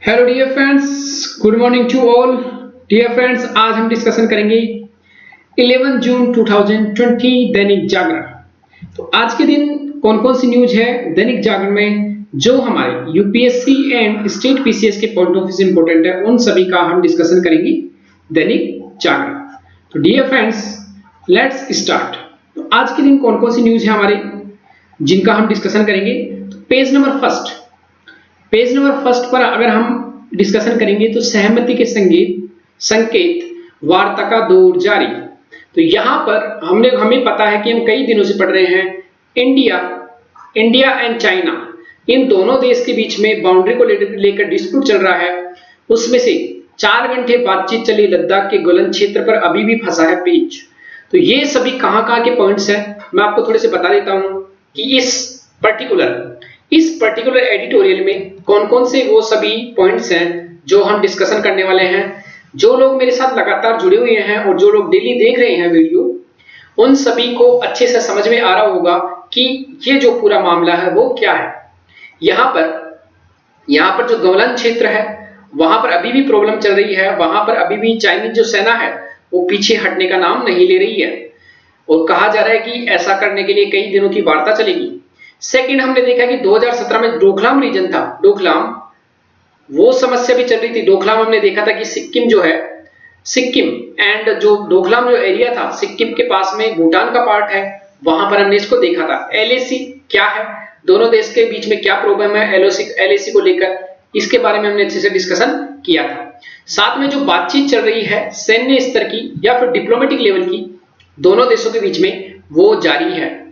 Hello dear friends, good morning to all. Dear friends, आज हम discussion करेंगे 11 जून 2020 दैनिक जागरण। तो आज के दिन कौन कौन सी न्यूज है दैनिक जागरण में जो हमारे यूपीएससी एंड स्टेट पीसीएस के पॉइंट ऑफ व्यू से इंपॉर्टेंट है, उन सभी का हम डिस्कशन करेंगे दैनिक जागरण। तो डियर फ्रेंड्स, लेट्स स्टार्ट। तो आज के दिन कौन कौन सी न्यूज है हमारे जिनका हम डिस्कशन करेंगे। तो पेज नंबर फर्स्ट पर अगर हम डिस्कशन करेंगे तो सहमति के संकेत वार्ता का दौर जारी। तो यहां पर हमें पता है कि हम कई दिनों से पढ़ रहे हैं इंडिया एंड चाइना, इन दोनों देश के बीच में बाउंड्री को लेकर डिस्प्यूट चल रहा है। उसमें से 4 घंटे बातचीत चली, लद्दाख के गोलन क्षेत्र पर अभी भी फंसा है पेच। तो ये सभी कहां के पॉइंट्स हैं, मैं आपको थोड़े से बता देता हूं कि इस पर्टिकुलर एडिटोरियल में कौन कौन से वो सभी पॉइंट्स हैं जो हम डिस्कशन करने वाले हैं। जो लोग मेरे साथ लगातार जुड़े हुए हैं और जो लोग डेली देख रहे हैं वीडियो, उन सभी को अच्छे से समझ में आ रहा होगा कि ये जो पूरा मामला है वो क्या है। यहाँ पर जो गोलन क्षेत्र है वहां पर अभी भी प्रॉब्लम चल रही है। वहां पर अभी भी चाइनीज जो सेना है वो पीछे हटने का नाम नहीं ले रही है और कहा जा रहा है कि ऐसा करने के लिए कई दिनों की वार्ता चलेगी। सेकंड, हमने देखा कि 2017 में डोकलाम रीजन था, वो समस्या भी चल रही थी। डोकलाम हमने देखा था कि सिक्किम एंड जो डोकलाम जो एरिया था, सिक्किम के पास में भूटान का पार्ट है, वहां पर हमने इसको देखा था। एलएसी क्या है, दोनों देश के बीच में क्या प्रॉब्लम है एलएसी को लेकर, इसके बारे में हमने अच्छे से डिस्कशन किया था। साथ में जो बातचीत चल रही है सैन्य स्तर की या फिर डिप्लोमेटिक लेवल की दोनों देशों के बीच में, वो जारी है।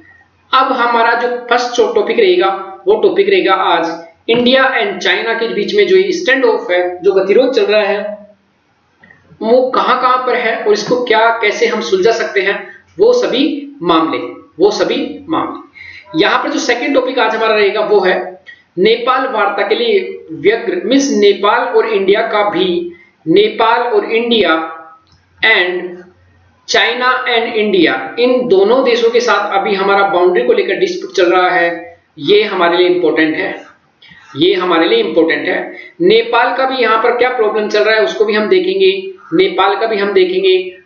अब हमारा जो फर्स्ट टॉपिक रहेगा वो टॉपिक रहेगा आज इंडिया एंड चाइना के बीच में जो ये स्टैंड ऑफ है, जो गतिरोध चल रहा है, वो कहां पर है और इसको कैसे हम सुलझा सकते हैं, वो सभी मामले। यहां पर जो सेकंड टॉपिक आज हमारा रहेगा वो है नेपाल वार्ता के लिए व्यग्र। मींस नेपाल और India and China and India, इन दोनों देशों के साथ अभी हमारा बाउंड्री को लेकर डिस्प्यूट चल रहा है। ये हमारे लिए इंपॉर्टेंट है। नेपाल का भी यहाँ पर क्या प्रॉब्लम चल रहा है उसको भी हम देखेंगे।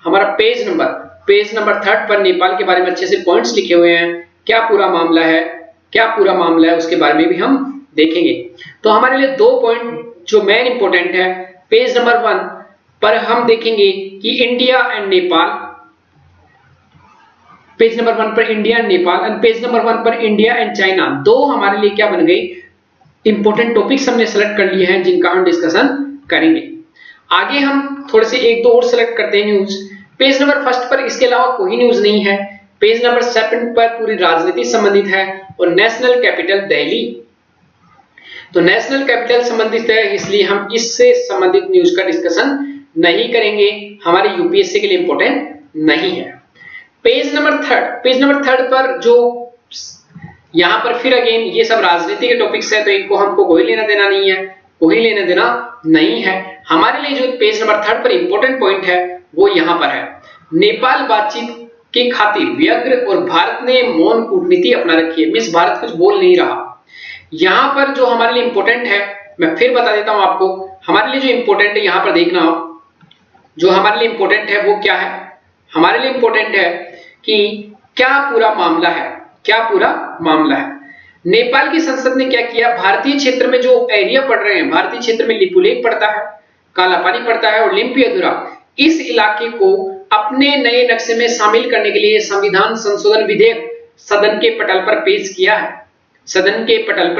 हमारा पेज नंबर 3 पर नेपाल के बारे में अच्छे से पॉइंट्स लिखे हुए हैं। क्या पूरा मामला है उसके बारे में भी हम देखेंगे। तो हमारे लिए 2 पॉइंट जो मेन इंपॉर्टेंट है, पेज नंबर 1 पर हम देखेंगे कि India and Nepal, page number 1 पर India and Nepal and page number 1 पर इंडिया एंड चाइना, दो हमारे लिए क्या बन गई, इंपॉर्टेंट टॉपिक्स हमने सेलेक्ट कर लिए हैं जिनका हम डिस्कशन करेंगे। आगे हम थोड़े से 1-2 और सेलेक्ट करते हैं न्यूज। पेज नंबर 1 पर इसके अलावा कोई न्यूज नहीं है। पेज नंबर 7 पर पूरी राजनीति संबंधित है और नेशनल कैपिटल दिल्ली, तो नेशनल कैपिटल संबंधित है, इसलिए हम इससे संबंधित न्यूज का डिस्कशन नहीं करेंगे, हमारे यूपीएससी के लिए इंपॉर्टेंट नहीं है। पेज नंबर 3 पर जो यहां पर फिर अगेन ये सब राजनीति के टॉपिक्स है, तो इनको हमको कोई लेना देना नहीं है। हमारे लिए जो पेज नंबर 3 पर इंपॉर्टेंट पॉइंट है वो यहां पर है, नेपाल बातचीत के खातिर व्यग्र और भारत ने मौन कूटनीति अपना रखी है। मिस भारत कुछ बोल नहीं रहा। यहां पर जो हमारे लिए इंपॉर्टेंट है, मैं फिर बता देता हूं आपको, हमारे लिए जो इंपॉर्टेंट है यहां पर देखना, जो हमारे लिए इंपॉर्टेंट है वो क्या है, हमारे लिए इंपॉर्टेंट है कि क्या पूरा मामला है। नेपाल की संसद ने क्या किया, भारतीय क्षेत्र में जो एरिया पड़ रहे हैं, भारतीय क्षेत्र में लिपुलेख पड़ता है, कालापानी पड़ता है और लिम्पियधुरा, इस इलाके को अपने नए नक्शे में शामिल करने के लिए संविधान संशोधन विधेयक सदन के पटल पर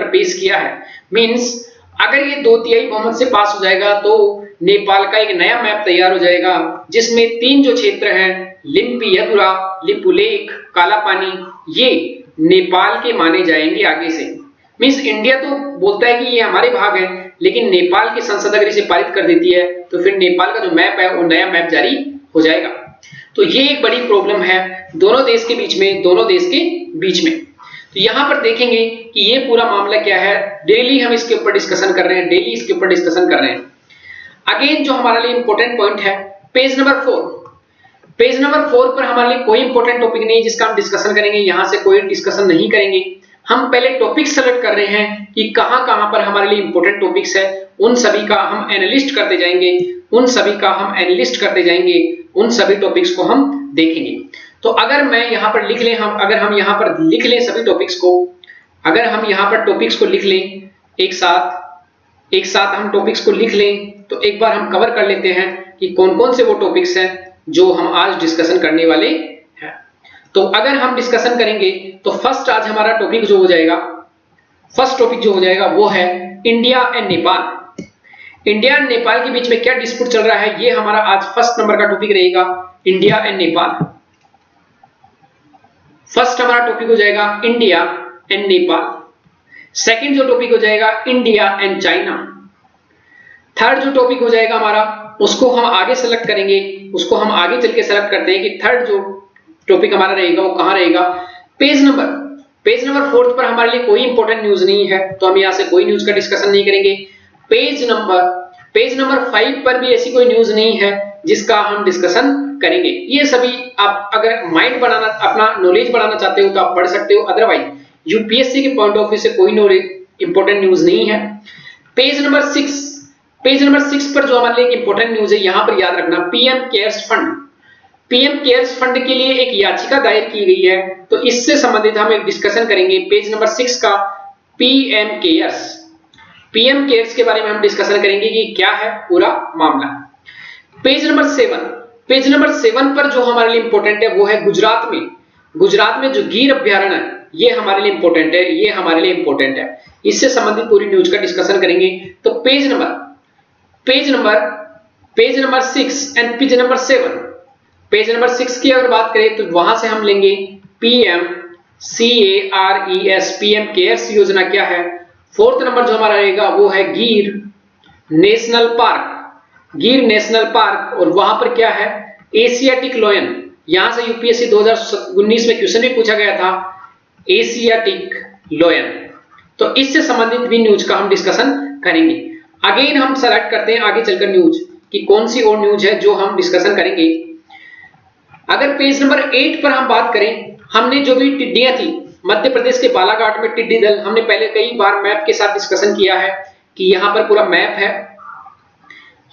पेश किया है। मींस अगर ये 2/3 बहुमत से पास हो जाएगा तो नेपाल का एक नया मैप तैयार हो जाएगा, जिसमें 3 जो क्षेत्र हैं, लिम्पियधुरा, लिपुलेख, कालापानी, ये नेपाल के माने जाएंगे आगे से। मींस इंडिया तो बोलता है कि ये हमारे भाग है, लेकिन नेपाल की संसद अगर इसे पारित कर देती है तो फिर नेपाल का जो मैप है वो नया मैप जारी हो जाएगा। तो ये एक बड़ी प्रॉब्लम है दोनों देश के बीच में। तो यहां पर देखेंगे कि ये पूरा मामला क्या है, डेली हम इसके ऊपर डिस्कशन कर रहे हैं, अगेन जो हमारे लिए इंपॉर्टेंट पॉइंट है पेज नंबर 4 पर हमारे लिए कोई इंपॉर्टेंट टॉपिक नहीं जिसका हम डिस्कशन करेंगे, यहां से कोई डिस्कशन नहीं करेंगे। हम पहले टॉपिक सेलेक्ट कर रहे हैं कि कहां-कहां पर हमारे लिए इंपॉर्टेंट टॉपिक्स है, उन सभी का हम एनालिस्ट करते जाएंगे, उन सभी टॉपिक्स को हम देखेंगे। तो अगर मैं यहां पर लिख लें, अगर हम यहां पर लिख लें सभी टॉपिक्स को, अगर हम यहां पर टॉपिक्स को लिख लें एक साथ हम टॉपिक्स को लिख लें, तो एक बार हम कवर कर लेते हैं कि कौन-कौन से वो टॉपिक्स हैं जो हम आज डिस्कशन करने वाले हैं। तो अगर हम डिस्कशन करेंगे तो फर्स्ट आज हमारा टॉपिक जो हो जाएगा वो है India and Nepal. India and Nepal के बीच में क्या डिस्प्यूट चल रहा है, ये हमारा आज फर्स्ट नंबर का टॉपिक रहेगा, इंडिया एंड नेपाल। फर्स्ट हमारा टॉपिक हो जाएगा इंडिया एंड नेपाल। सेकंड जो टॉपिक हो जाएगा इंडिया एंड चाइना। थर्ड जो टॉपिक हो जाएगा हमारा, उसको हम आगे सेलेक्ट करेंगे, उसको हम आगे चल के सेलेक्ट करते हैं कि थर्ड जो टॉपिक हमारा रहेगा वो कहां रहेगा। पेज नंबर 4 पर हमारे लिए कोई इंपॉर्टेंट न्यूज नहीं है, तो हम यहां से कोई न्यूज का डिस्कशन नहीं करेंगे। पेज नंबर 5 पर भी ऐसी कोई न्यूज नहीं है जिसका हम डिस्कशन करेंगे। ये सभी आप अगर माइंड बनाना, अपना नॉलेज बढ़ाना चाहते हो तो आप पढ़ सकते हो, अदरवाइज यूपीएससी के पॉइंट ऑफ व्यू से कोई इंपॉर्टेंट न्यूज नहीं है। पेज नंबर 6 पर जो हमारे लिए इंपॉर्टेंट न्यूज है, यहां पर याद रखना पीएम केयर्स फंड के लिए एक याचिका दायर की गई है, तो इससे संबंधित हम एक डिस्कशन करेंगे। पेज नंबर 6 का पीएम केयर्स के बारे में हम डिस्कशन करेंगे कि क्या है पूरा मामला। पेज नंबर 7 पर जो हमारे लिए इंपॉर्टेंट है वो है गुजरात में जो गिर अभ्यारण्य है, ये हमारे लिए इंपॉर्टेंट है, इससे संबंधित पूरी न्यूज का डिस्कशन करेंगे। तो page number 6 and page number 7। Page number 6 की अगर बात करें तो वहां से हम लेंगे पीएम केयर्स योजना क्या है। फोर्थ नंबर जो हमारा रहेगा वो है गिर नेशनल पार्क, और वहां पर क्या है एशियाटिक लायन। यहां से यूपीएससी 2019 में क्वेश्चन भी पूछा गया था, एशियाटिक लायन। तो इससे संबंधित भी न्यूज का हम डिस्कशन करेंगे। अगेन हम सेलेक्ट करते हैं आगे चलकर न्यूज कि कौन सी और न्यूज है जो हम डिस्कशन करेंगे। अगर पेज नंबर 8 पर हम बात करें, हमने जो भी टिड्डियां थी मध्य प्रदेश के बालाघाट में टिड्डी दल, हमने पहले कई बार मैप के साथ डिस्कशन किया है कि यहां पर पूरा मैप है,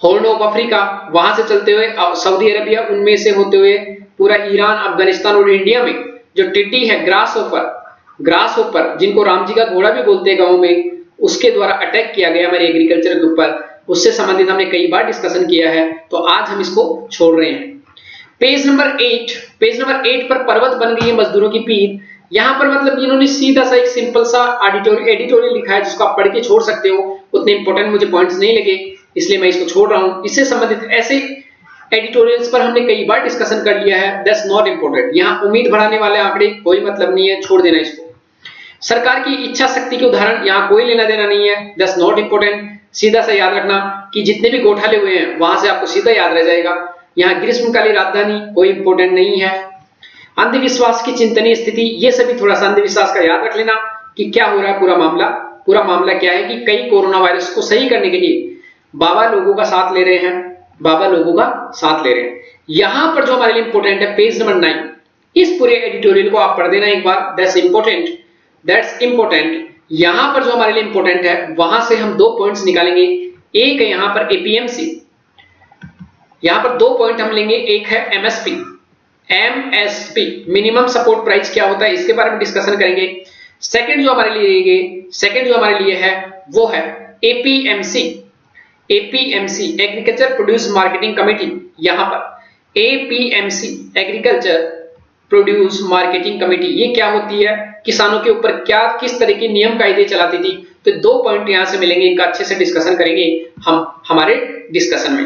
हॉर्न ऑफ अफ्रीका, वहां से चलते हुए सऊदी अरेबिया, उनमें से होते हुए पूरा ईरान, अफगानिस्तान और इंडिया में जो टिड्डी है ग्रास होपर, जिनको राम जी का घोड़ा भी बोलते हैं गांव में, उसके द्वारा अटैक किया गया हमारे एग्रीकल्चर के ऊपर, उससे संबंधित हमने कई बार डिस्कशन किया है, तो आज हम इसको छोड़ रहे हैं। पेज नंबर 8 पर पर्वत बन गई है मजदूरों की पीर। यहां पर मतलब इन्होंने सीधा सा एक सिंपल सा एडिटोरियल लिखा है जिसको आप पढ़ के छोड़ सकते हो, उतने इंपॉर्टेंट मुझे पॉइंट्स नहीं लगे इसलिए मैं इसको छोड़ रहा हूं। इससे संबंधित ऐसे एडिटोरियल्स पर हमने कई बार डिस्कशन कर लिया है, दैट्स नॉट इंपॉर्टेंट। यहां उम्मीद बढ़ाने वाले आंकड़े कोई मतलब नहीं है, छोड़ देना इसको। सरकार की इच्छा शक्ति के उदाहरण यहां कोई लेना देना नहीं है, दैट्स नॉट इंपॉर्टेंट। सीधा सा याद रखना कि जितने भी घोटाले हुए हैं वहां से आपको सीधा याद रह जाएगा। यहां ग्रीष्मकालीन राजधानी कोई इंपॉर्टेंट नहीं है। अंधविश्वास की चिंतनीय स्थिति, ये सभी थोड़ा सा अंधविश्वास का याद रख लेना कि क्या हो रहा है पूरा मामला क्या है कि कई कोरोना वायरस को सही करने के लिए बाबा लोगों का साथ ले रहे हैं। यहां पर जो हमारे लिए इंपॉर्टेंट है पेज नंबर 9, इस पूरे एडिटोरियल को आप पढ़ देना एक बार, दैट्स इंपॉर्टेंट। यहां पर जो हमारे लिए इंपॉर्टेंट है वहां से हम 2 पॉइंट्स निकालेंगे। एक है यहां पर एपीएमसी, यहां पर 2 पॉइंट हम लेंगे, एक है एमएसपी मिनिमम सपोर्ट प्राइस क्या होता है, इसके बारे में डिस्कशन करेंगे। सेकंड जो हमारे लिए है वो है APMC agriculture produce marketing committee. यहां पर APMC agriculture produce marketing committee, ये क्या होती है, किसानों के ऊपर किस तरह के नियम कायदे चलाती थी। तो 2 पॉइंट यहां से मिलेंगे, इनका अच्छे से डिस्कशन करेंगे हम हमारे डिस्कशन में।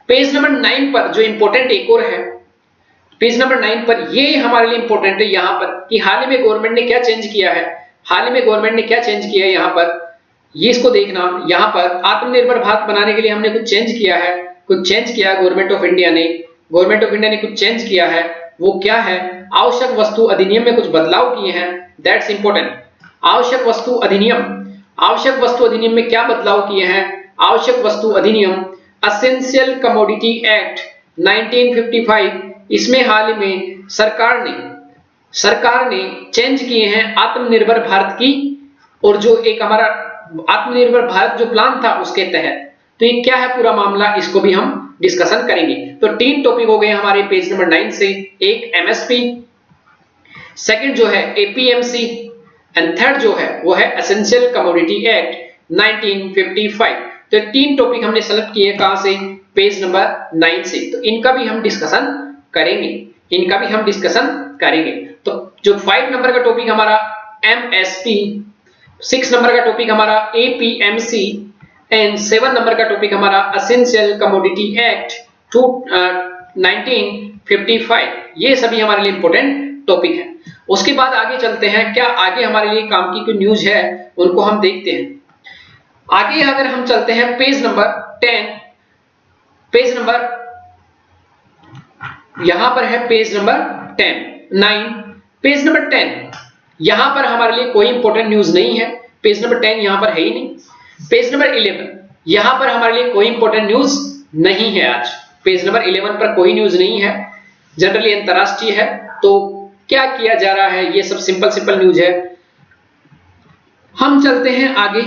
पेज नंबर 9 पर जो इंपॉर्टेंट एक और है, पेज नंबर 9 पर ये हमारे लिए इंपॉर्टेंट है यहां पर कि हाल ही में गवर्नमेंट ने क्या चेंज किया है। यहां पर ये इसको देखना, यहां पर आत्मनिर्भर भारत बनाने के लिए हमने कुछ चेंज किया है, गवर्नमेंट ऑफ इंडिया ने कुछ चेंज किया है। वो क्या है, आवश्यक वस्तु अधिनियम में कुछ बदलाव किए हैं, दैट्स इंपॉर्टेंट। आवश्यक वस्तु अधिनियम में क्या बदलाव किए हैं, आवश्यक वस्तु अधिनियम एसेंशियल कमोडिटी एक्ट 1955, इसमें हाल ही में सरकार सरकार ने चेंज किए हैं आत्मनिर्भर भारत की, और जो एक हमारा आत्मनिर्भर भारत जो प्लान था उसके तहत। तो ये क्या है पूरा मामला, इसको भी हम डिस्कशन करेंगे। तो 3 टॉपिक हो गए हमारे पेज नंबर 9 से, एक एमएसपी, सेकंड जो है एपीएमसी, एंड थर्ड जो है वो है एसेंशियल कमोडिटी एक्ट 1955। तो 3 टॉपिक हमने सेलेक्ट किए, कहां से, पेज नंबर 9 से। तो इनका भी हम डिस्कशन करेंगे, इनका भी हम डिस्कशन करेंगे। तो जो 5 नंबर का टॉपिक हमारा एमएसपी, 6 नंबर का टॉपिक हमारा एपीएमसी एंड 7 नंबर का टॉपिक हमारा एसेंशियल कमोडिटी एक्ट 1955, ये सभी हमारे लिए इंपॉर्टेंट टॉपिक है। उसके बाद आगे चलते हैं, क्या आगे हमारे लिए काम की कोई न्यूज है उनको हम देखते हैं। आगे अगर हम चलते हैं पेज नंबर 10, पेज नंबर यहां पर है पेज नंबर 10 9, पेज नंबर 10 यहां पर हमारे लिए कोई इंपॉर्टेंट न्यूज नहीं है, पेज नंबर 10 यहां पर है ही नहीं। पेज नंबर 11 यहां पर हमारे लिए कोई इंपॉर्टेंट न्यूज नहीं है आज, पेज नंबर 11 पर कोई न्यूज नहीं है, जनरली अंतरराष्ट्रीय है। तो क्या किया जा रहा है, ये सब सिंपल सिंपल न्यूज है। हम चलते हैं आगे,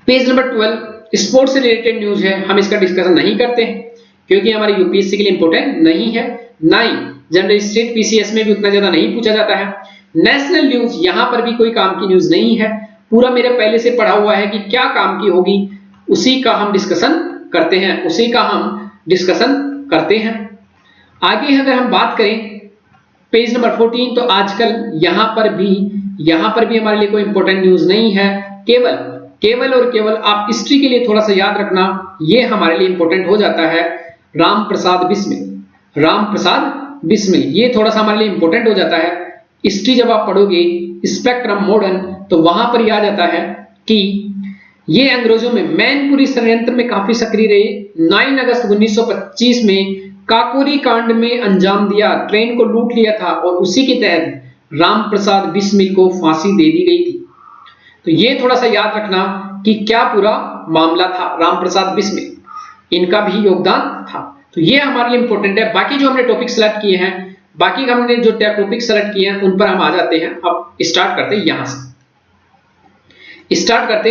पेज नंबर 12 स्पोर्ट्स से रिलेटेड न्यूज है, हम इसका डिस्कशन नहीं करते हैं क्योंकि हमारे यूपीएससी के लिए इंपॉर्टेंट नहीं है, ना ही जनरल स्टेट पीसीएस में भी उतना ज्यादा नहीं पूछा जाता है। नेशनल न्यूज, यहां पर भी कोई काम की न्यूज नहीं है, पूरा मेरे पहले से पढ़ा हुआ है कि क्या काम की होगी, उसी का हम डिस्कशन करते हैं, उसी का हम डिस्कशन करते हैं। आगे अगर हम बात करें पेज नंबर 14, तो आजकल यहां पर भी हमारे लिए कोई इंपॉर्टेंट न्यूज नहीं है, केवल और केवल आप हिस्ट्री के लिए थोड़ा सा याद रखना, ये हमारे लिए इंपॉर्टेंट हो जाता है, राम प्रसाद बिस्मिल, ये थोड़ा सा हमारे लिए इंपॉर्टेंट हो जाता है। हिस्ट्री जब आप पढ़ोगे स्पेक्ट्रम मॉडर्न, तो वहां पर याद आता है कि ये अंग्रेजों में मैनपुरी षड्यंत्र में काफी सक्रिय रहे। 9 अगस्त 1925 में काकोरी कांड में अंजाम दिया, ट्रेन को लूट लिया था और उसी के तहत राम प्रसाद बिस्मिल को फांसी दे दी गई थी। तो ये थोड़ा सा याद रखना कि क्या पूरा मामला था, राम प्रसाद बिस्मिल, इनका भी योगदान था। तो ये हमारे लिए इंपॉर्टेंट है। बाकी जो हमने टॉपिक सेलेक्ट किए हैं, बाकी हमने जो टॉपिक सेलेक्ट किए हैं उन पर हम आ जाते हैं। अब स्टार्ट करते हैं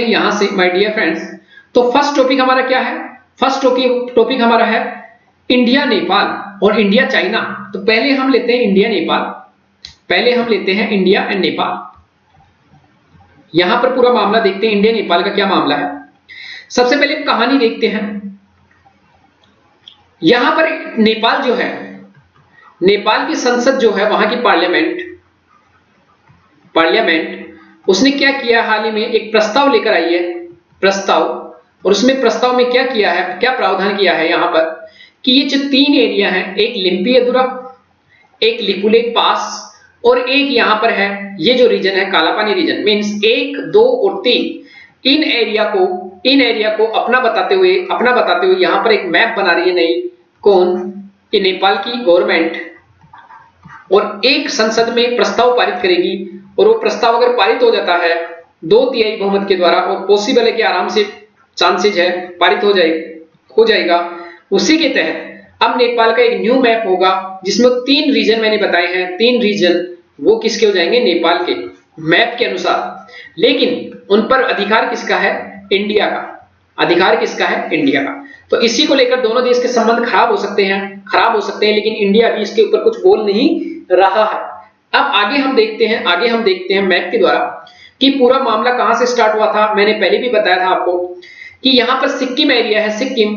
यहां से माय डियर फ्रेंड्स। तो फर्स्ट टॉपिक हमारा क्या है, फर्स्ट टॉपिक हमारा है इंडिया नेपाल और इंडिया चाइना। तो पहले हम लेते हैं इंडिया एंड नेपाल। यहां पर पूरा मामला देखते हैं, इंडिया नेपाल का क्या मामला है। सबसे पहले कहानी देखते हैं। यहां पर नेपाल जो है, नेपाल की संसद जो है, वहां की पार्लियामेंट उसने क्या किया, हाल ही में एक प्रस्ताव लेकर आई है, और उसमें प्रस्ताव में क्या किया है, क्या प्रावधान किया है यहां पर कि ये जो 3 एरिया हैं, एक लिम्पियदुरा, एक लिपुलेख पास और एक यहां पर है ये जो रीजन है कालापानी रीजन, मींस 1, 2 और 3, इन एरिया को अपना बताते हुए यहां पर एक मैप बना रही है नई, कौन, कि नेपाल की गवर्नमेंट, और एक संसद में प्रस्ताव पारित करेगी, और वो प्रस्ताव अगर पारित हो जाता है 2/3 बहुमत के द्वारा, और पॉसिबल है कि आराम से चांसेज है पारित हो जाएगा, उसी के तहत अब नेपाल का एक न्यू मैप होगा जिसमें 3 रीजन मैंने बताए हैं, 3 रीजन वो किसके हो जाएंगे, नेपाल के मैप के अनुसार। लेकिन उन पर अधिकार किसका है, इंडिया का। तो इसी को लेकर दोनों देश के संबंध खराब हो सकते हैं, लेकिन इंडिया भी इसके ऊपर कुछ बोल नहीं रहा है। अब आगे हम देखते हैं मैप के द्वारा कि पूरा मामला कहां से स्टार्ट हुआ था। मैंने पहले भी बताया था आपको कि यहां पर सिक्किम एरिया है,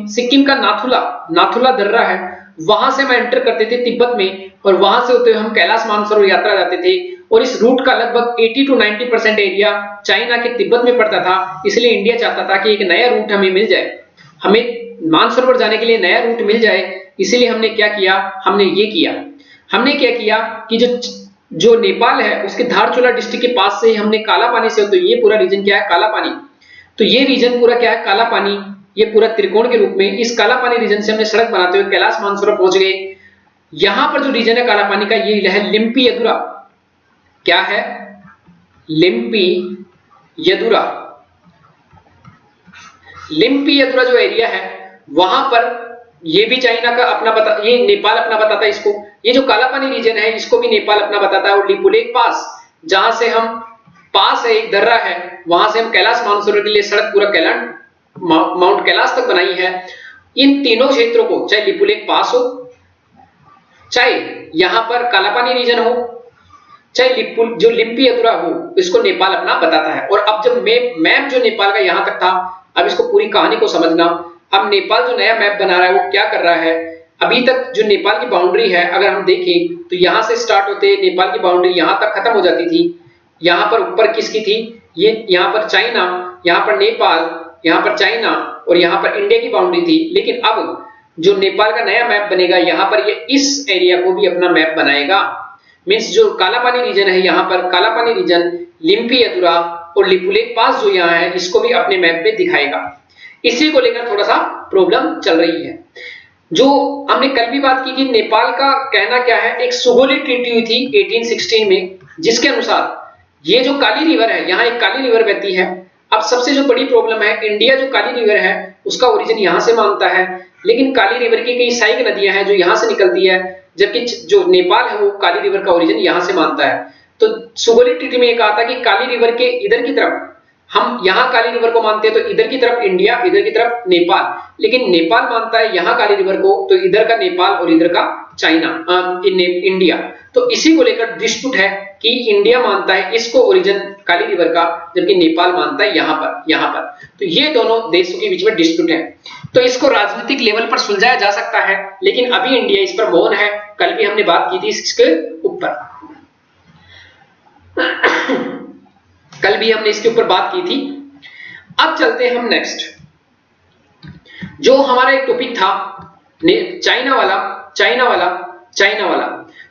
सिक्किम का नाथुला दर्रा है, वहां से हम एंटर करते थे तिब्बत में, और वहां से होते हुए हम कैलाश मानसरोवर यात्रा जाते थे, और इस रूट का लगभग 80 to 90% एरिया चाइना के तिब्बत में पड़ता था। इसलिए इंडिया चाहता था कि एक नया रूट हमें मिल जाए, हमें मानसरोवर जाने के लिए नया रूट मिल जाए। इसलिए हमने क्या किया कि जो नेपाल है उसके धारचूला डिस्ट्रिक्ट के पास से हमने कालापानी से, तो ये पूरा रीजन क्या है, कालापानी, तो ये रीजन पूरा क्या है, कालापानी, ये पूरा त्रिकोण के रूप में, इस कालापानी रीजन से हमने सड़क बनाते हुए कैलाश मानसरोवर पहुंच गए। यहां पर जो रीजन है कालापानी का, ये है लिम्पियदुरा, क्या है, लिम्पियदुरा जो एरिया है, वहां पर ये भी चाइना का अपना ये नेपाल अपना बताता है इसको, ये जो काला पानी रीजन है इसको भी नेपाल अपना बताता है, और लिपुलेख पास जहां से हम पास है, एक दर्रा है, वहां से हम कैलाश मानसरोवर के लिए सड़क पूरा माउंट कैलाश तक बनाई है। इन तीनों क्षेत्रों को, चाहे लिपुलेख पास हो, चाहे यहां पर काला पानी रीजन हो, चाहे जो लिम्पी अधूरा हो, इसको नेपाल अपना बताता है। और अब जब मैप जो नेपाल का यहां तक था, अब इसको पूरी कहानी को समझना। अब नेपाल जो नया मैप बना रहा है वो क्या कर रहा है, अभी तक जो नेपाल की बाउंड्री है अगर हम देखें तो यहां से स्टार्ट होते नेपाल की बाउंड्री यहां तक खत्म हो जाती थी। यहां पर ऊपर किसकी थी, ये यहां पर चाइना, यहां पर नेपाल, यहां पर चाइना और यहां पर इंडिया की बाउंड्री थी। लेकिन अब जो नेपाल का नया मैप बनेगा यहां पर ये इस एरिया को भी अपना मैप बनाएगा। मींस जो काला पानी रीजन है यहां पर काला पानी रीजन, लिम्पी अधूरा और लिपुलेख पास जो यहां है इसको भी अपने मैप पे दिखाएगा। इसी को लेकर थोड़ा सा प्रॉब्लम चल रही है। जो हमने कल भी बात की कि नेपाल का कहना क्या है, एक सुगोली ट्रीटी हुई थी 1816 में, जिसके अनुसार ये जो काली रिवर है, यहां एक काली रिवर बहती है। अब सबसे जो बड़ी प्रॉब्लम है, इंडिया जो काली रिवर है उसका ओरिजिन यहां से मानता है, लेकिन काली रिवर की कई सहायक नदियां हैं जो यहां से निकलती है, जबकि जो नेपाल है वो काली रिवर का ओरिजिन यहां से मानता है। तो सुगोली ट्रीटी में कहा था कि काली रिवर के इधर की तरफ हम यहां काली रिवर को मानते हैं तो इधर की तरफ इंडिया, इधर की तरफ नेपाल, लेकिन नेपाल मानता है यहां काली रिवर को तो इधर का नेपाल और इधर का चाइना, इंडिया। तो इसी को लेकर डिस्प्यूट है कि इंडिया मानता है इसको ओरिजिन काली रिवर का, जबकि नेपाल मानता है यहां पर। तो ये दोनों देशों के बीच में डिस्प्यूट है। तो इसको राजनीतिक लेवल पर सुलझाया जा सकता है, लेकिन अभी इंडिया इस पर मौन है। कल भी हमने बात की थी इसके ऊपर कल भी हमने इसके ऊपर बात की थी। अब चलते हैं हम नेक्स्ट, जो हमारा एक टॉपिक था चाइना वाला।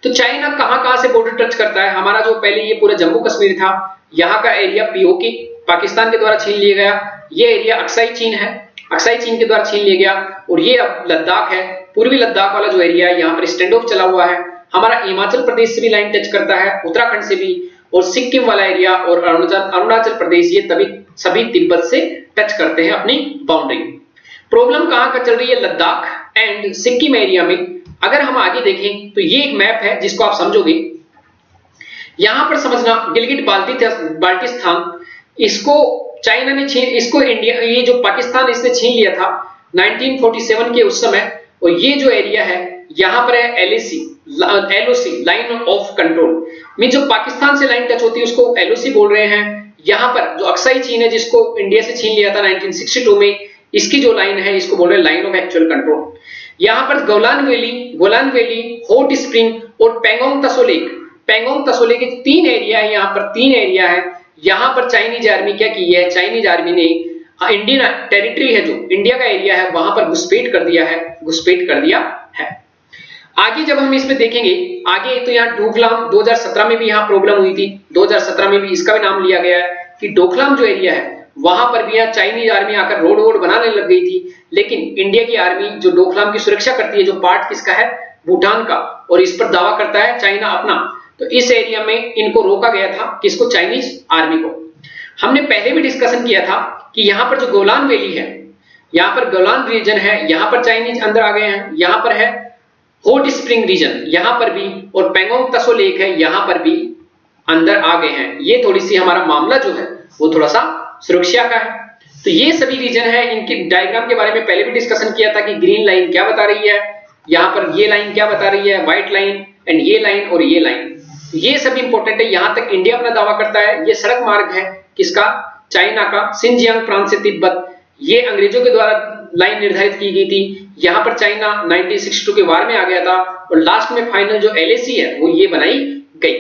तो चाइना कहां से बॉर्डर टच करता है। हमारा जो पहले ये पूरा जम्मू कश्मीर था, यहां का एरिया पीओके पाकिस्तान के द्वारा छीन लिया गया। ये एरिया अक्साई चीन है, अक्साई चीन के द्वारा छीन लिया गया। और ये अब लद्दाख है, पूर्वी लद्दाख वाला जो एरिया है, यहां पर स्टैंड ऑफ चला हुआ है। हमारा हिमाचल प्रदेश से भी लाइन टच करता है, उत्तराखंड से भी, और सिक्किम वाला एरिया और अरुणाचल प्रदेश, ये तभी सभी तिब्बत से टच करते हैं अपनी बाउंड्री। प्रॉब्लम कहां का चल रही है, लद्दाख एंड सिक्किम एरिया में। अगर हम आगे देखें तो ये एक मैप है जिसको आप समझोगे। यहां पर समझना, गिलगिट बाल्टिस्तान, इसको चाइना ने इसको इंडिया, ये जो पाकिस्तान इसने छीन लिया था 1947 के उस समय। और ये जो एरिया है यहां पर है LOC, line of control. Mean जो पाकिस्तान से लाइन टच होती है उसको LOC बोल रहे हैं। यहां पर जो अक्साई चीन है जिसको इंडिया से छीन लिया था 1962 में, इसकी जो लाइन है इसको बोल रहे हैं लाइन ऑफ एक्चुअल कंट्रोल। यहां पर गोलान वैली, हॉट स्प्रिंग और पेंगोंग तसो लेक के 3 एरिया है। यहां पर 3 एरिया है। यहां पर चाइनीज आर्मी क्या की है, चाइनीज आर्मी ने इंडियन टेरिटरी है, जो इंडिया का एरिया है, वहां पर घुसपैठ कर दिया है। आगे जब हम इसमें देखेंगे आगे, तो यहाँ डोकलाम 2017 में भी यहाँ प्रॉब्लम हुई थी। 2017 में भी इसका भी नाम लिया गया है कि डोकलाम जो एरिया है वहां पर भी यहाँ चाइनीज आर्मी आकर रोड बनाने लग गई थी। लेकिन इंडिया की आर्मी जो डोकलाम की सुरक्षा करती है, जो पार्ट किसका है, भूटान का, और इस पर दावा करता है चाइना अपना। तो इस एरिया में इनको रोका गया था, किसको, चाइनीज आर्मी को। हमने पहले भी डिस्कशन किया था कि यहाँ पर जो गोलान वैली है, यहाँ पर गोलान रीजन है, यहाँ पर चाइनीज अंदर आ गए हैं। यहाँ पर है हॉट स्प्रिंग रीजन, यहाँ पर भी, और पेंगोंग तसो लेक है, यहाँ पर भी अंदर आ गए हैं। ये थोड़ी सी हमारा मामला जो है वो थोड़ा सा सुरक्षा का है। तो ये सभी रीजन है, इनकी डायग्राम के बारे में पहले भी डिस्कशन किया था कि ग्रीन लाइन क्या बता रही है, यहाँ पर ये लाइन क्या बता रही है, व्हाइट लाइन, एंड ये लाइन और ये लाइन। ये सभी इंपॉर्टेंट है। यहां तक इंडिया अपना दावा करता है। ये सड़क मार्ग है किसका, चाइना का, सिनजियांग प्रांत से तिब्बत। ये अंग्रेजों के द्वारा लाइन निर्धारित की गई थी। यहां पर चाइना 1962 के वार में आ गया था, और लास्ट में फाइनल जो LAC है वो ये बनाई गई,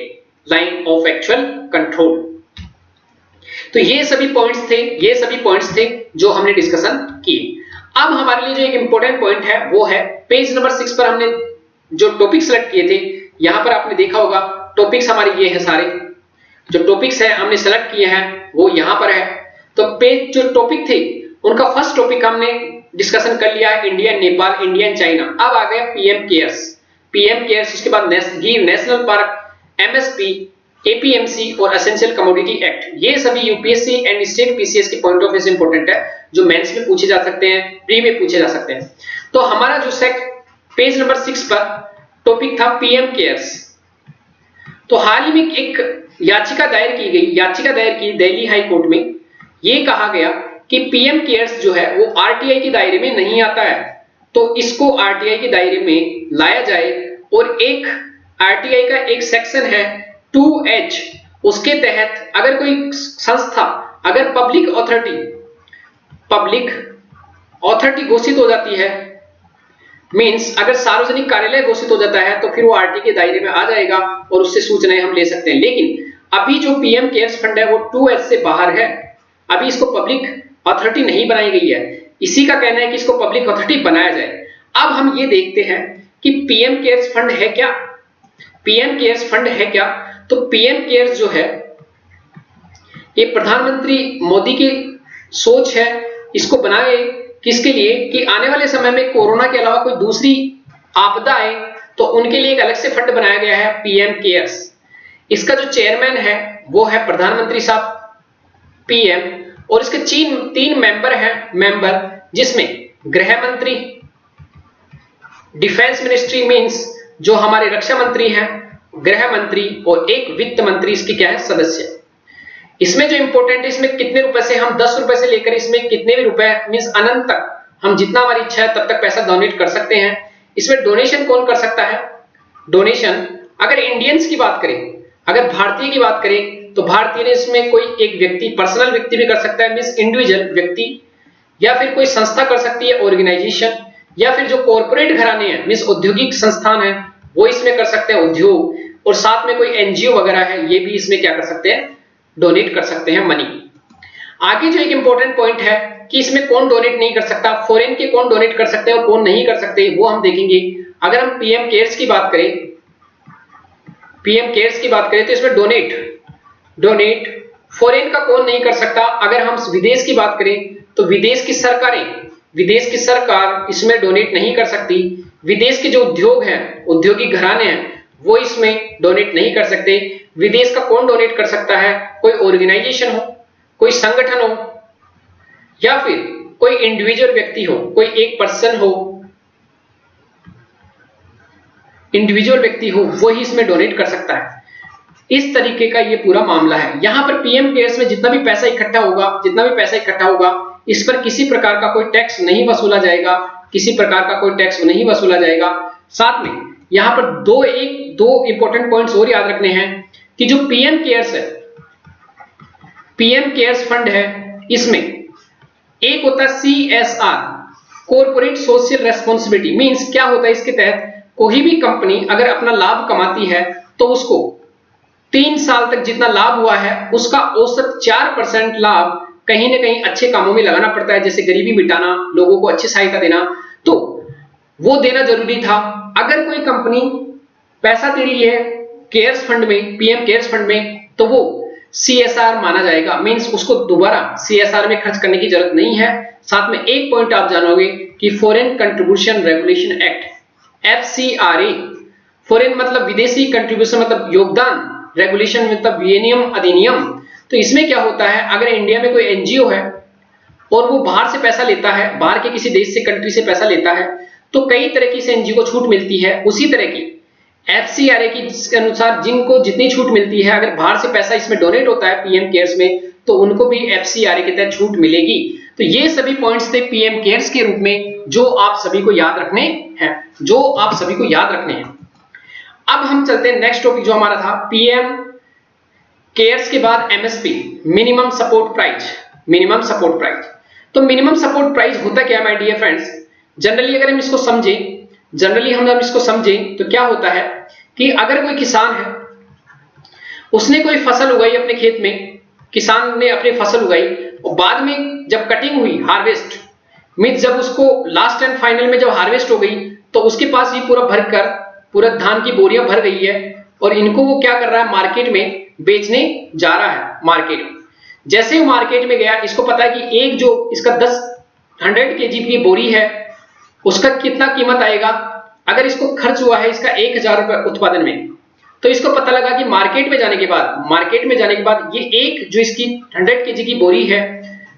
लाइन ऑफ एक्चुअल कंट्रोल। तो ये सभी पॉइंट्स थे जो हमने डिस्कशन किए। अब हमारे लिए जो एक इंपॉर्टेंट पॉइंट है वो है पेज नंबर 6 पर हमने जो टॉपिक सेलेक्ट किए थे। यहां पर आपने देखा होगा टॉपिक्स हमारे ये हैं, सारे जो टॉपिक्स हैं हमने सेलेक्ट किए हैं वो यहां पर है। तो पेज जो टॉपिक थे उनका फर्स्ट टॉपिक हमने डिस्कशन कर लिया है, India Nepal, India and China. अब आ गया पीएम केयर्स, उसके बाद गिर नेशनल पार्क, MSP, APMC और एसेंशियल कमोडिटी एक्ट। ये सभी यूपीएससी एंड स्टेट पीसीएस के पॉइंट ऑफ व्यू से इंपॉर्टेंट है, जो मेंस में पूछे जा सकते हैं, प्री में पूछे जा सकते हैं। तो हमारा जो पेज नंबर 6 पर टॉपिक था पीएम केयर्स। तो हाल ही में एक याचिका दायर की दिल्ली हाई कोर्ट में। यह कहा गया कि पीएम केयर्स जो है वो आरटीआई के दायरे में नहीं आता है, तो इसको आरटीआई के दायरे में लाया जाए। और एक आरटीआई का एक सेक्शन है 2H, उसके तहत अगर कोई संस्था अगर पब्लिक अथॉरिटी घोषित हो जाती है, मींस अगर सार्वजनिक कार्यालय घोषित हो जाता है, तो फिर वो आरटी के दायरे में आ जाएगा और उससे सूचनाएं हम ले सकते हैं। लेकिन अभी जो पीएम केयर्स फंड है वो 2H से बाहर है, अभी इसको पब्लिक अथॉरिटी नहीं बनाई गई है। इसी का कहना है कि इसको पब्लिक अथॉरिटी बनाया जाए। अब हम ये देखते हैं कि पीएम केयर्स फंड है क्या। पीएम केयर्स फंड है क्या? तो पीएम केयर्स जो है ये प्रधानमंत्री मोदी की सोच है। इसको बनाए किसके लिए कि आने वाले समय में कोरोना के अलावा कोई दूसरी आपदा आए तो उनके लिए एक अलग से फंड बनाया गया है पीएम केयर्स। इसका जो चेयरमैन है वो है प्रधानमंत्री साहब पीएम, और इसके तीन मेंबर जिसमें गृह मंत्री, डिफेंस मिनिस्ट्री मींस जो हमारे रक्षा मंत्री हैं, गृह मंत्री, और एक वित्त मंत्री इसके क्या है सदस्य। इसमें जो इंपॉर्टेंट है इसमें कितने रुपए से, हम 10 रुपए से लेकर इसमें कितने भी रुपए मींस अनंत तक हम जितना हमारी इच्छा है तब तक पैसा डोनेट कर सकते हैं। इसमें डोनेशन कौन कर सकता है? डोनेशन अगर इंडियंस की बात करें, अगर भारतीय की बात करें तो भारतीय ने इसमें कोई एक व्यक्ति, पर्सनल व्यक्ति भी कर सकता है मींस इंडिविजुअल व्यक्ति, या फिर कोई संस्था कर सकती है ऑर्गेनाइजेशन, या फिर जो कॉर्पोरेट घराने हैं मींस औद्योगिक संस्थान है वो इसमें कर सकते हैं उद्योग, और साथ में कोई एनजीओ वगैरह है ये भी इसमें क्या कर सकते हैं डोनेट कर सकते हैं मनी। आगे जो एक इंपॉर्टेंट पॉइंट है कि इसमें कौन डोनेट नहीं कर सकता, फॉरेन के कौन डोनेट कर सकते हैं और कौन नहीं कर सकते वो हम देखेंगे। अगर हम पीएम केयर्स की बात करें तो इसमें डोनेट फॉरेन का कौन नहीं कर सकता। अगर हम विदेश की बात करें तो विदेश की सरकार इसमें डोनेट नहीं कर सकती। विदेश के जो उद्योग हैं, औद्योगिक घराने हैं, वो इसमें डोनेट नहीं कर सकते। विदेश का कौन डोनेट कर सकता है? कोई ऑर्गेनाइजेशन हो, कोई संगठन हो, या फिर कोई इंडिविजुअल व्यक्ति हो, कोई एक पर्सन हो, वो ही इसमें डोनेट कर सकता है। इस तरीके का ये पूरा मामला है। यहां पर पीएम केयर्स में जितना भी पैसा इकट्ठा होगा इस पर किसी प्रकार का कोई टैक्स नहीं वसूला जाएगा। साथ में यहां पर दो इंपॉर्टेंट पॉइंट्स और याद रखने हैं कि जो पीएम केयर्स फंड है इसमें एक होता है CSR, corporate social responsibility, means क्या होता है इसके तहत कोई भी कंपनी अगर अपना लाभ कमाती है तो उसको 3 साल तक जितना लाभ हुआ है उसका औसत 4% लाभ कहीं ना कहीं अच्छे कामों में लगाना पड़ता है, जैसे गरीबी मिटाना, लोगों को अच्छी सहायता देना, तो वो देना जरूरी था। अगर कोई कंपनी पैसा दे रही है केयर्स फंड में, पीएम केयर्स फंड में, तो वो CSR माना जाएगा, मींस उसको दोबारा CSR में खर्च करने की जरूरत नहीं है। साथ में एक पॉइंट आप जानोगे कि foreign contribution regulation act FCRA, foreign मतलब विदेशी, कंट्रीब्यूशन मतलब योगदान, रेगुलेशन मतलब विनियम अधिनियम। तो इसमें क्या होता है, अगर इंडिया में कोई एनजीओ है और वो बाहर से पैसा लेता है, बाहर के किसी देश से, कंट्री से पैसा लेता है, तो कई तरह की से एनजीओ को छूट मिलती है। उसी तरह की FCRA की जिसके अनुसार जिनको जितनी छूट मिलती है, अगर बाहर से पैसा इसमें डोनेट होता है पीएम केयर्स में, तो उनको भी FCRA के तहत छूट मिलेगी। तो ये सभी पॉइंट्स थे पीएम केयर्स के रूप में जो आप सभी को याद रखने हैं। अब हम चलते हैं नेक्स्ट टॉपिक जो हमारा था पीएम केयर्स के बाद MSP, मिनिमम सपोर्ट प्राइस। तो मिनिमम सपोर्ट प्राइस होता क्या है माय डियर फ्रेंड्स? जनरली हम इसको समझें तो क्या होता है कि अगर कोई किसान है, उसने कोई फसल उगाई अपने खेत में, किसान ने अपनी फसल उगाई और बाद में जब कटिंग हुई, हार्वेस्ट मींस जब उसको लास्ट एंड फाइनल में जब हार्वेस्ट हो गई, तो उसके पास ये पूरा धान की बोरियां भर गई है और इनको वो क्या कर रहा है, मार्केट में बेचने जा रहा है। मार्केट में जैसे ही मार्केट में गया, इसको पता है कि एक जो इसका 100 kg की बोरी है उसका कितना कीमत आएगा। अगर इसको खर्च हुआ है इसका 1000 रुपए उत्पादन में, तो इसको पता लगा कि मार्केट में जाने के बाद ये एक जो इसकी 100 kg की बोरी है,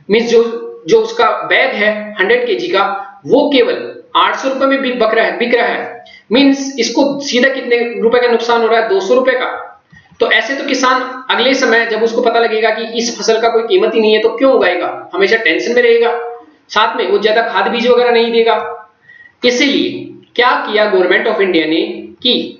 मींस जो उसका बैग है 100 kg का, वो केवल 800 रुपए में बिक रहा है। मींस इसको सीधा कितने रुपए का नुकसान हो रहा है, 200 रुपए का। तो ऐसे तो किसान अगले समय जब उसको पता लगेगा कि इस फसल का कोई कीमत ही नहीं है तो क्यों उगाएगा, हमेशा टेंशन में रहेगा, साथ में वो ज्यादा खाद बीज वगैरह नहीं देगा। इसीलिए क्या किया गवर्नमेंट ऑफ इंडिया ने कि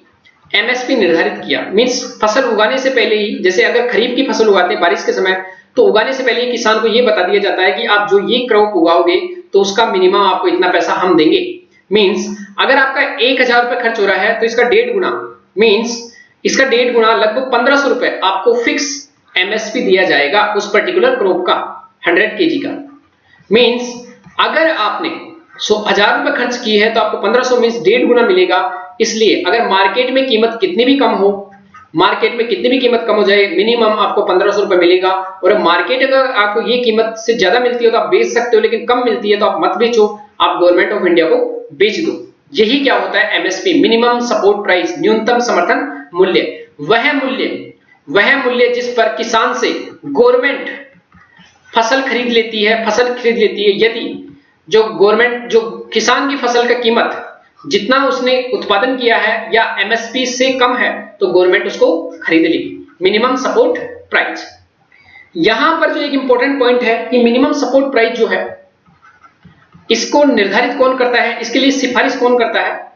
एमएसपी निर्धारित किया, मींस फसल उगाने से पहले ही, जैसे अगर खरीफ की फसल उगाते हैं बारिश के समय, तो उगाने से पहले ही किसान को यह बता दिया जाता है कि आप जो ये क्रॉप उगाओगे तो उसका मिनिमम आपको इतना पैसा हम देंगे। मींस अगर आपका 1000 रुपए खर्च हो रहा है तो इसका 1.5 गुना, मींस इसका 1.5 गुना लगभग 1500 रुपए आपको फिक्स एमएसपी दिया जाएगा उस पर्टिकुलर क्रॉप का, 100 केजी का। मींस अगर आपने 1000 रुपए खर्च की है तो आपको 1500 मींस 1.5 गुना मिलेगा। इसलिए अगर मार्केट में कीमत कितनी भी कम हो, मार्केट में कितनी भी कीमत कम हो जाए, मिनिमम आपको 1500 रुपए मिलेगा। और मार्केट अगर आपको ये कीमत से ज्यादा मिलती है तो आप बेच सकते हो, लेकिन कम मिलती है तो आप मत बेचो, आप गवर्नमेंट ऑफ इंडिया को बेच दो। यही क्या होता है एमएसपी, मिनिमम सपोर्ट प्राइस, न्यूनतम समर्थन मूल्य। वह मूल्य जिस पर किसान से गवर्नमेंट फसल खरीद लेती है। यदि जो गवर्नमेंट जो किसान की फसल का कीमत जितना उसने उत्पादन किया है या एमएसपी से कम है तो गवर्नमेंट उसको खरीद लेगी, मिनिमम सपोर्ट प्राइस। यहां पर जो एक इंपॉर्टेंट पॉइंट है कि मिनिमम सपोर्ट प्राइस जो है इसको निर्धारित कौन करता है, इसके लिए सिफारिश कौन करता है?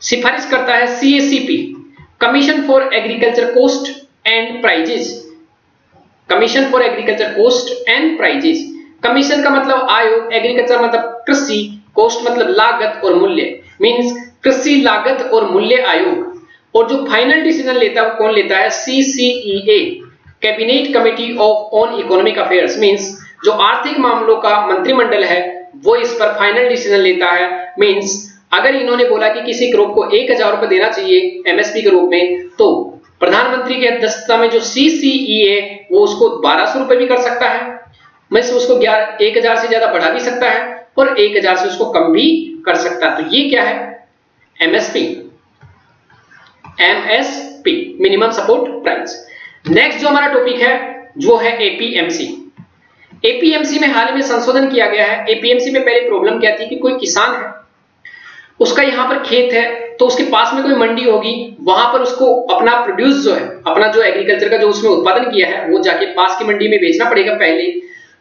सिफारिश करता है CACP, commission for agriculture cost and prices. Commission for agriculture cost and prices. Commission का मतलब आयोग, एग्रीकल्चर मतलब कृषि, कॉस्ट मतलब लागत और मूल्य, मींस कृषि लागत और मूल्य आयोग। और जो फाइनल डिसीजन लेता है वो कौन लेता है? CCEA, cabinet committee of on economic affairs, means जो आर्थिक मामलों का मंत्रिमंडल है वो इस पर फाइनल डिसीजन लेता है। मींस अगर इन्होंने बोला कि किसी क्रॉप को 1000 रुपए देना चाहिए एमएसपी के रूप में, तो प्रधानमंत्री की अध्यक्षता में जो सीसीईए वो उसको 1200 रुपए भी कर सकता है, मींस उसको 1000 से ज्यादा बढ़ा भी सकता है और 1000 से उसको कम भी कर सकता है। तो ये क्या है? MSP, minimum support price. Next जो हमारा टॉपिक है वो है एपीएमसी। एपीएमसी में हाल ही में संशोधन किया गया है। एपीएमसी में पहले प्रॉब्लम क्या थी कि कोई किसान है, उसका यहां पर खेत है तो उसके पास में कोई मंडी होगी, वहां पर उसको अपना प्रोड्यूस जो है, अपना जो एग्रीकल्चर का जो उसने उत्पादन किया है वो जाके पास की मंडी में बेचना पड़ेगा पहले।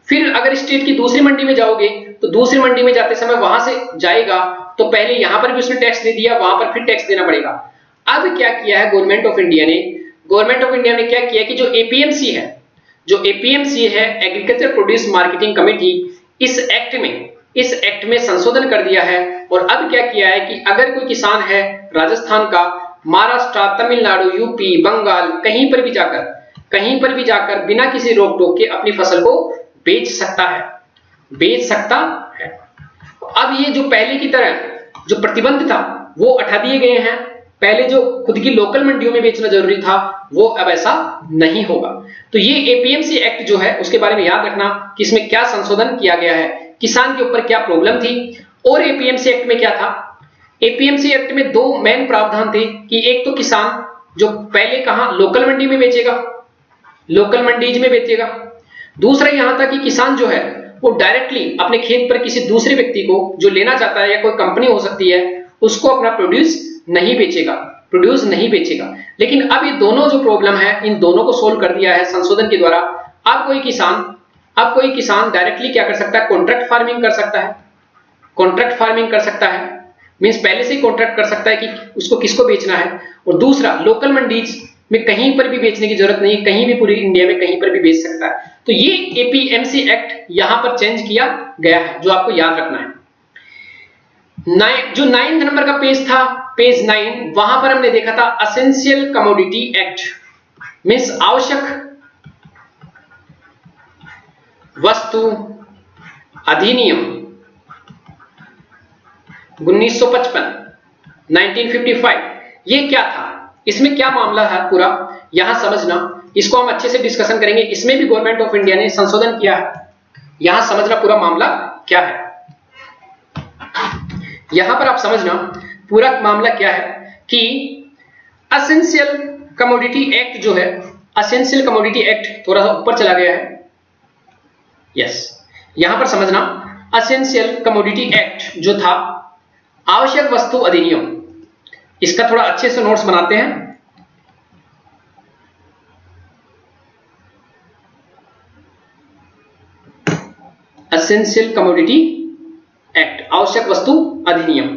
फिर अगर स्टेट की दूसरी मंडी में जाओगे तो दूसरी मंडी में जाते समय वहां से जाएगा तो पहले यहां पर भी उसने टैक्स दे दिया, वहां पर फिर टैक्स देना पड़ेगा। अब क्या किया है गवर्नमेंट ऑफ इंडिया ने? गवर्नमेंट ऑफ इंडिया ने क्या किया कि जो एपीएमसी है, एग्रीकल्चर प्रोड्यूस मार्केटिंग कमेटी, इस एक्ट में संशोधन कर दिया है। और अब क्या किया है कि अगर कोई किसान है राजस्थान का, महाराष्ट्र, तमिलनाडु, यूपी, बंगाल, कहीं पर भी जाकर बिना किसी रोक टोक के अपनी फसल को बेच सकता है। अब ये जो पहले की तरह जो प्रतिबंध था वो हटा दिए गए हैं। पहले जो खुद की लोकल मंडियों में बेचना जरूरी था वो अब ऐसा नहीं होगा। तो ये एपीएमसी एक्ट जो है उसके बारे में याद रखना कि इसमें क्या संशोधन किया गया है, किसान के ऊपर क्या प्रॉब्लम थी। और एपीएमसी एक्ट में क्या था? एपीएमसी एक्ट में दो मेन प्रावधान थे कि एक तो किसान जो पहले कहां लोकल मंडी में बेचेगा, लोकल मंडीज में बेचेगा। दूसरा यहां था कि किसान जो है वो डायरेक्टली अपने खेत पर किसी दूसरे व्यक्ति को जो लेना चाहता है या कोई कंपनी हो सकती है उसको अपना प्रोड्यूस नहीं बेचेगा। लेकिन अब ये दोनों जो प्रॉब्लम है इन दोनों को सोल्व कर दिया है संशोधन के द्वारा। अब कोई किसान डायरेक्टली क्या कर सकता है? कॉन्ट्रैक्ट फार्मिंग कर सकता है। मींस पहले से ही कॉन्ट्रैक्ट कर सकता है कि उसको किसको बेचना है। और दूसरा लोकल मंडीज में कहीं पर भी बेचने की जरूरत नहीं, कहीं भी पूरी इंडिया में कहीं पर भी बेच सकता है। तो ये एपीएमसी एक्ट यहां पर चेंज किया गया है जो आपको याद रखना है। जो 9 नंबर का पेज था, पेज 9, वहां पर हमने देखा था एसेंशियल कमोडिटी एक्ट, मींस आवश्यक वस्तु अधिनियम 1955। ये क्या था? इसमें क्या मामला है पूरा यहां समझना, इसको हम अच्छे से डिस्कशन करेंगे। इसमें भी गवर्नमेंट ऑफ इंडिया ने संशोधन किया है, यहां समझना पूरा मामला क्या है। यहां पर आप समझना पूरा मामला क्या है कि एसेंशियल कमोडिटी एक्ट जो है, एसेंशियल कमोडिटी एक्ट थोड़ा सा ऊपर चला गया है, यस, यहां पर समझना एसेंशियल कमोडिटी एक्ट जो था आवश्यक वस्तु अधिनियम इसका थोड़ा अच्छे से नोट्स बनाते हैं। एसेंशियल कमोडिटी एक्ट, आवश्यक वस्तु अधिनियम।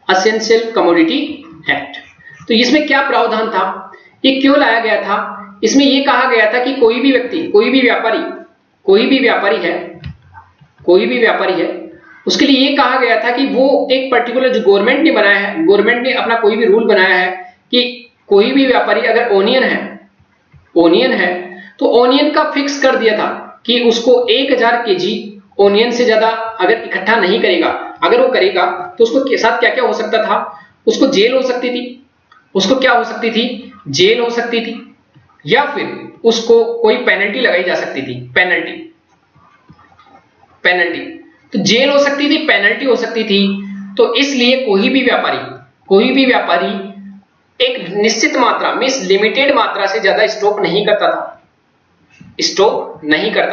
एसेंशियल कमोडिटी एक्ट, तो इसमें क्या प्रावधान था, ये क्यों लाया गया था? इसमें ये कहा गया था कि कोई भी व्यक्ति, कोई भी व्यापारी है, उसके लिए ये कहा गया था कि वो एक पर्टिकुलर, जो गवर्नमेंट ने बनाया है, गवर्नमेंट ने अपना कोई भी रूल बनाया है कि कोई भी व्यापारी अगर ओनियन है तो ओनियन का फिक्स कर दिया था कि उसको 1000 केजी ओनियन से ज्यादा अगर इकट्ठा नहीं करेगा, अगर वो करेगा तो उसको के साथ क्या क्या हो सकता था, उसको जेल हो सकती थी, उसको क्या हो सकती थी, जेल हो सकती थी, या फिर उसको कोई पेनल्टी लगाई जा सकती थी, पेनल्टी, तो जेल हो सकती थी, पेनल्टी हो सकती थी। तो इसलिए कोई भी व्यापारी एक निश्चित मात्रा, मींस लिमिटेड मात्रा से ज्यादा स्टॉक नहीं करता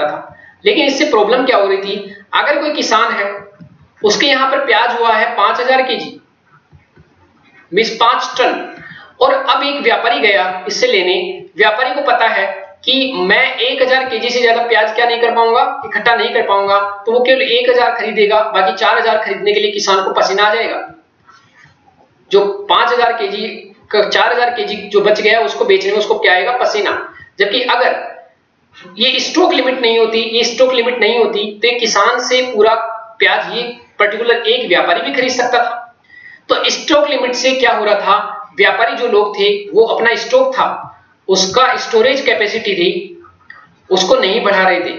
था। लेकिन इससे प्रॉब्लम क्या हो रही थी, अगर कोई किसान है, उसके यहां पर प्याज हुआ है 5000 केजी, मींस 5 टन, और अब एक व्यापारी गया इससे लेने, व्यापारी को पता है कि मैं 1000 केजी से ज्यादा प्याज क्या नहीं कर पाऊंगा, इकट्ठा नहीं कर पाऊंगा, तो वो केवल 1000 खरीदेगा, बाकी 4000 खरीदने के लिए किसान को पसीना आ जाएगा। जो 5000 केजी का 4000 केजी जो बच गया उसको बेचने में उसको क्या आएगा, पसीना। जबकि अगर ये स्टॉक लिमिट नहीं होती तो किसान से पूरा प्याज ये पर्टिकुलर एक व्यापारी भी खरीद सकता था। तो स्टॉक लिमिट से क्या हो रहा था, व्यापारी जो लोग थे वो अपना स्टॉक था, उसका स्टोरेज कैपेसिटी थी, उसको नहीं बढ़ा रहे थे,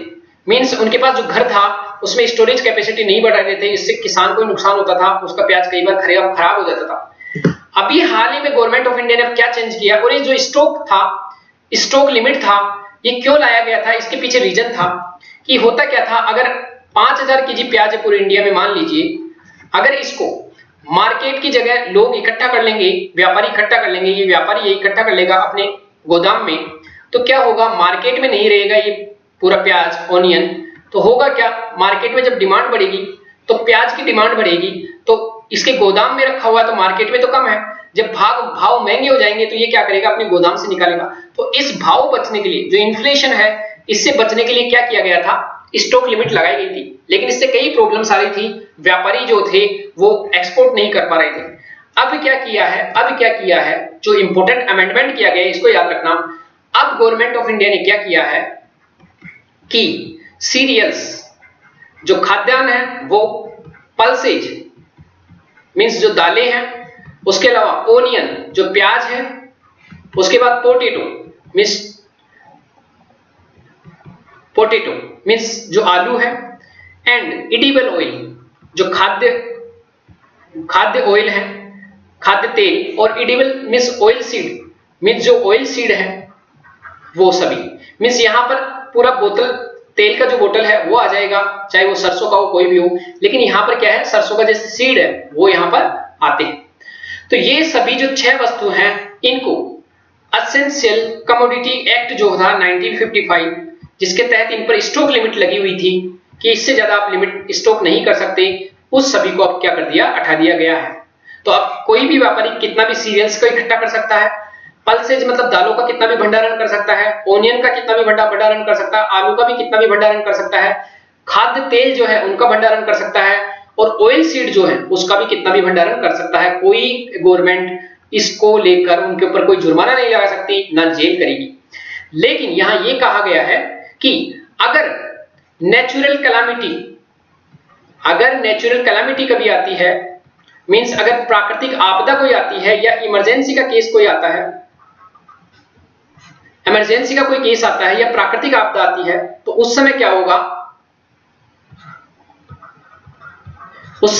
मींस उनके पास जो घर था उसमें स्टोरेज कैपेसिटी नहीं बढ़ा रहे थे, इससे किसान को नुकसान होता था, उसका प्याज कई बार खराब हो जाता था। अभी हाल ही में गवर्नमेंट ऑफ इंडिया ने क्या चेंज किया, और ये जो स्टॉक लिमिट था, ये क्यों लाया गया था, इसके पीछे रीजन था कि होता क्या था, अगर 5000 केजी प्याज है पूरे इंडिया में, मान लीजिए, अगर इसको मार्केट की जगह लोग इकट्ठा कर लेंगे, व्यापारी इकट्ठा कर लेंगे, ये व्यापारी ये इकट्ठा कर लेगा अपने गोदाम में, तो क्या होगा, मार्केट में नहीं रहेगा ये पूरा प्याज, ओनियन, तो होगा क्या, मार्केट में जब डिमांड बढ़ेगी तो प्याज की डिमांड बढ़ेगी, तो इसके गोदाम में रखा हुआ तो मार्केट में तो कम है, जब भाव महंगे हो जाएंगे तो ये क्या करेगा, अपने गोदाम से निकालेगा। तो इस भाव बचने के लिए, जो इन्फ्लेशन है, इससे बचने के लिए क्या किया गया था, स्टॉक लिमिट लगाई गई थी। लेकिन इससे कई प्रॉब्लम्स आ रही थी, व्यापारी जो थे वो एक्सपोर्ट नहीं कर पा रहे थे। अब क्या किया है, जो इंपोर्टेंट अमेंडमेंट किया गया है, इसको याद रखना। अब गवर्नमेंट ऑफ इंडिया ने क्या किया है कि सीरियल्स, जो खाद्यान्न है, वो पल्सेज, मींस जो दालें हैं, उसके अलावा ओनियन जो प्याज है, उसके बाद पोटैटो मींस जो आलू है, एंड एडिबल ऑयल जो खाद्य ऑयल है, खाद्य तेल, और edible means oil seed, means जो ऑयल सीड है वो सभी, मींस यहां पर पूरा बोतल, तेल का जो बोतल है वो आ जाएगा, चाहे वो सरसों का हो, कोई भी हो, लेकिन यहां पर क्या है, सरसों का जैसे सीड है वो यहां पर आते हैं। तो ये सभी जो 6 वस्तु हैं, इनको एसेंशियल कमोडिटी एक्ट जो था 1955, जिसके तहत इन पर स्टॉक लिमिट लगी हुई थी कि इससे ज्यादा आप लिमिट स्टॉक नहीं कर सकते, उस सभी को अब क्या कर दिया, हटा दिया गया है। तो अब कोई भी व्यापारी कितना भी सीरियल्स को इकट्ठा कर सकता है, पल्सेज मतलब दालों का कितना भी भंडारण कर सकता है, ओनियन का कितना भी भंडारण कर सकता है, आलू का भी कितना भी भंडारण कर सकता है, खाद्य तेल जो है उनका भंडारण कर सकता है, और ऑयल सीड जो है उसका भी कितना भी भंडारण कर सकता है। कोई गवर्नमेंट इसको लेकर उनके ऊपर कोई जुर्माना नहीं लगा सकती, ना जेल करेगी। लेकिन यहां यह कहा गया है कि अगर नेचुरल कैलामिटी कभी आती है, मींस अगर प्राकृतिक आपदा कोई आती है, या इमरजेंसी का केस कोई आता है, इमरजेंसी का कोई केस आता है, या प्राकृतिक आपदा आती है, तो उस समय क्या होगा, उस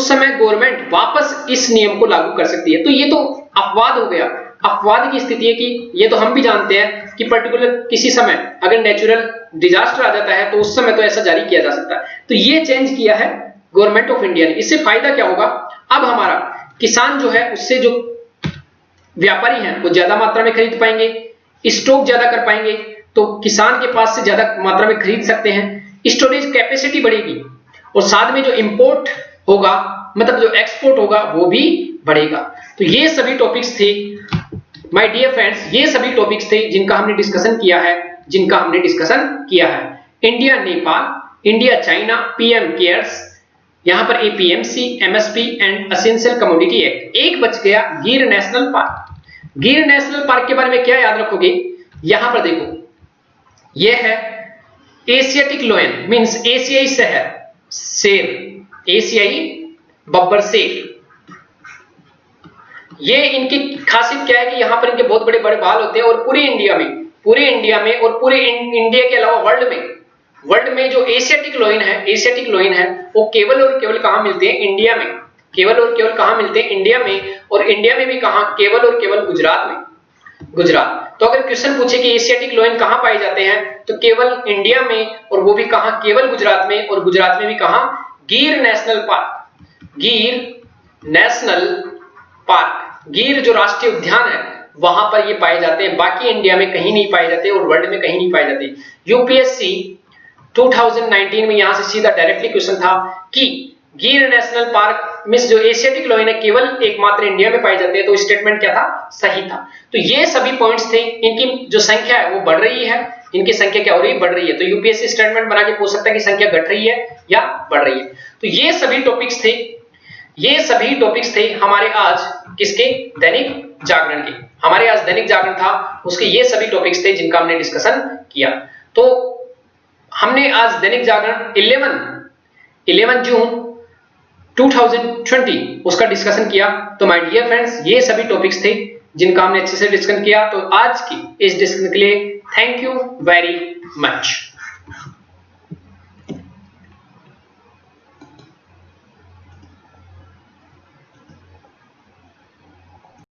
समय गवर्नमेंट वापस इस नियम को लागू कर सकती है। तो ये तो अपवाद हो गया, अपवाद की स्थिति है कि ये तो हम भी जानते हैं कि पर्टिकुलर किसी समय अगर नेचुरल डिजास्टर आ जाता है तो उस समय तो ऐसा जारी किया जा सकता है। तो ये चेंज किया है गवर्नमेंट ऑफ इंडिया ने। इससे फायदा क्या होगा, अब हमारा किसान जो है उससे जो व्यापारी हैं वो ज्यादा मात्रा में खरीद पाएंगे, स्टॉक ज्यादा कर पाएंगे, तो किसान के पास से ज्यादा मात्रा में खरीद सकते हैं, स्टोरेज कैपेसिटी बढ़ेगी, और साथ में जो इंपोर्ट होगा मतलब जो एक्सपोर्ट होगा वो भी बढ़ेगा। तो ये सभी टॉपिक्स थे माय डियर फ्रेंड्स, ये सभी टॉपिक्स थे जिनका हमने डिस्कशन किया है। India Nepal, India China, PM cares, यहां पर APMC, MSP and essential commodity act. एक बच गया गिर नेशनल पार्क। गिर नेशनल पार्क के बारे में क्या याद रखोगे, यहां पर देखो यह है एशियाटिक लोयन मींस एशियाई शेर, एशियाई बब्बर शेर। ये इनकी खासियत क्या है कि यहां पर इनके बहुत बड़े बड़े बाल होते हैं और पूरे इंडिया में और पूरे इंडिया के अलावा वर्ल्ड में जो एशियाटिक लोयन है वो केवल और केवल कहां मिलते हैं, इंडिया में। केवल और केवल कहां मिलते हैं, इंडिया में। और इंडिया में भी कहां, केवल और केवल गुजरात में, गुजरात। तो अगर क्वेश्चन पूछे कि एशियाटिक लोयन कहां पाए जाते हैं तो केवल इंडिया में, और वो भी कहां, केवल गुजरात में। और गुजरात में भी कहां, गिर नेशनल पार्क। गिर नेशनल पार्क, गिर जो राष्ट्रीय उद्यान है वहां पर ये पाए जाते हैं, बाकी इंडिया में कहीं नहीं पाए जाते और वर्ल्ड में कहीं नहीं पाए जाते। यूपीएससी 2019 में यहां से सीधा डायरेक्टली क्वेश्चन था कि गिर नेशनल पार्क में जो एशियाटिक लोयन है केवल एकमात्र इंडिया में पाए जाते हैं, तो स्टेटमेंट क्या था, सही था। तो ये सभी पॉइंट्स थे। इनकी जो संख्या है वो बढ़ रही है, इनकी संख्या क्या हो रही है, बढ़ रही है। तो यूपीएससी स्टेटमेंट बना के पूछ सकता है कि संख्या घट रही है या बढ़ रही है। तो ये सभी टॉपिक्स थे हमारे आज किसके, दैनिक जागरण के। हमारे आज दैनिक जागरण था, उसके ये सभी टॉपिक्स थे जिनका हमने डिस्कशन किया। तो हमने आज दैनिक जागरण 11 जून 2020 उसका डिस्कशन किया। तो माय डियर फ्रेंड्स, ये सभी टॉपिक्स थे जिनका हमने अच्छे से डिस्कशन किया। तो आज की इस डिस्कशन के लिए थैंक यू वेरी मच।